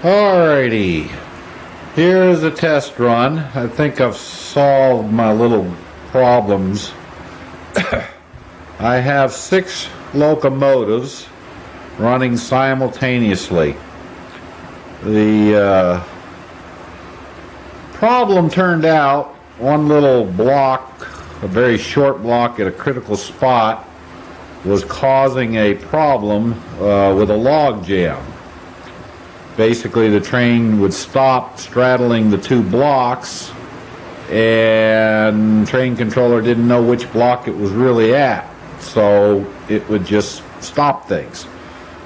Alrighty, here's a test run. I think I've solved my little problems. I have 6 locomotives running simultaneously. The problem turned out one little block, a very short block at a critical spot, was causing a problem with a log jam. Basically, the train would stop straddling the 2 blocks, and train controller didn't know which block it was really at, so it would just stop things.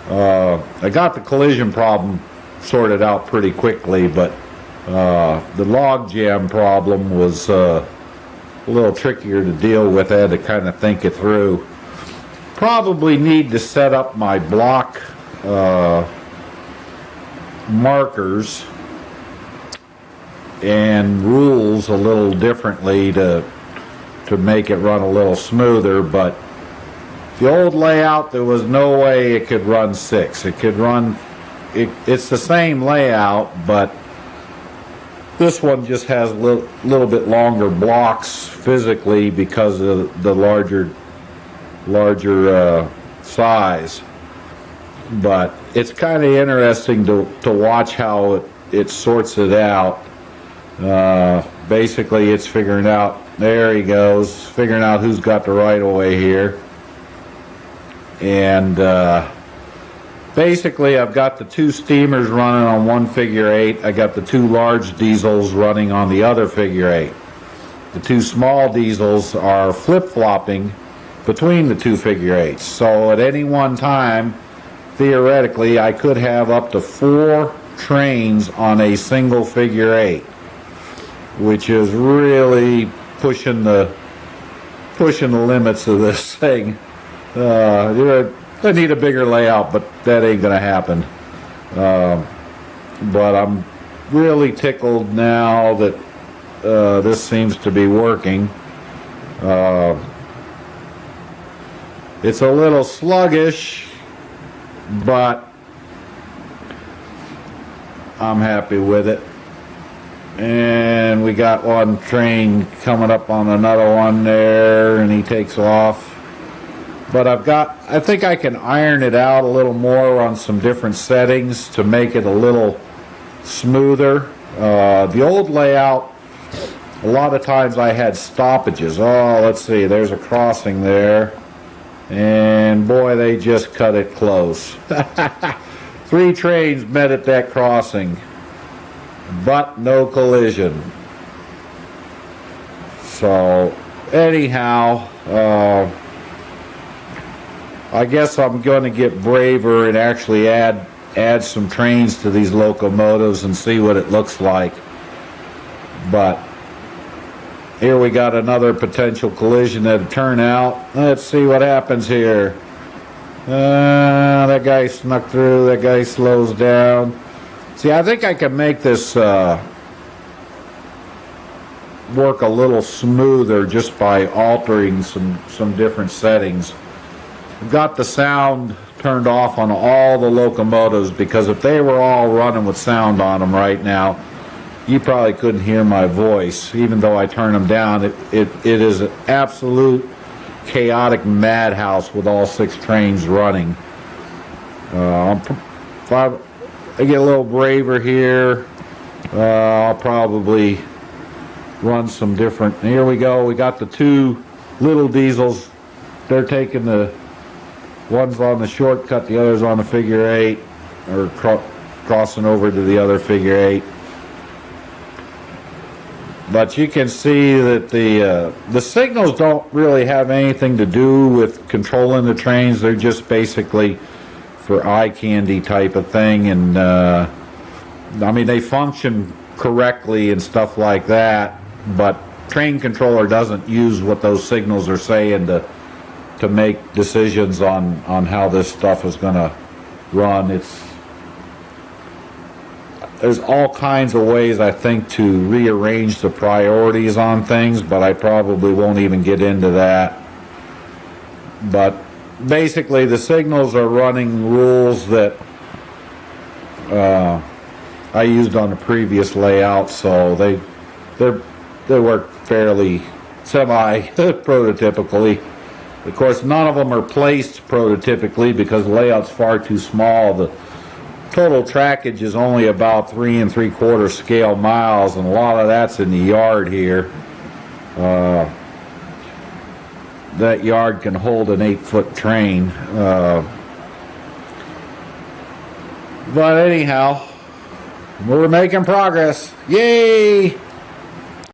I got the collision problem sorted out pretty quickly, but the log jam problem was a little trickier to deal with. I had to kind of think it through. Probably need to set up my block markers and rules a little differently to make it run a little smoother, but the old layout, there was no way it could run 6. It could run, it's the same layout, but this one just has a little bit longer blocks physically because of the larger size. But it's kind of interesting to watch how it sorts it out. Basically, it's figuring out, there he goes, figuring out who's got the right of way here. And basically, I've got the 2 steamers running on one figure 8. I got the 2 large diesels running on the other figure 8. The 2 small diesels are flip-flopping between the 2 figure 8s. So at any one time, theoretically, I could have up to 4 trains on a single figure 8, which is really pushing the limits of this thing. I need a bigger layout, but that ain't gonna happen. But I'm really tickled now that this seems to be working. It's a little sluggish, but I'm happy with it. And we got one train coming up on another one there, and he takes off. But I think I can iron it out a little more on some different settings to make it a little smoother. The old layout, a lot of times I had stoppages. Oh, let's see, there's a crossing there. And boy, they just cut it close. 3 trains met at that crossing, but no collision. So anyhow, I guess I'm going to get braver and actually add some trains to these locomotives and see what it looks like. But here we got another potential collision that'll turn out. Let's see what happens here. That guy snuck through. That guy slows down. See, I think I can make this work a little smoother just by altering some different settings. I've got the sound turned off on all the locomotives, because if they were all running with sound on them right now, you probably couldn't hear my voice. Even though I turn them down, it is an absolute chaotic madhouse with all 6 trains running. If I get a little braver here, I'll probably run some different. Here we go. We got the 2 little diesels. They're taking the one's on the shortcut, the other's on the figure 8, or crossing over to the other figure 8. But you can see that the signals don't really have anything to do with controlling the trains. They're just basically for eye candy type of thing. And I mean, they function correctly and stuff like that, but train controller doesn't use what those signals are saying to make decisions on how this stuff is going to run. There's all kinds of ways, I think, to rearrange the priorities on things, but I probably won't even get into that. But basically, the signals are running rules that I used on the previous layout, so they work fairly semi-prototypically. Of course, none of them are placed prototypically because the layout's far too small. The total trackage is only about 3 3/4 scale miles, and a lot of that's in the yard here. That yard can hold an 8-foot train. But anyhow, we're making progress. Yay!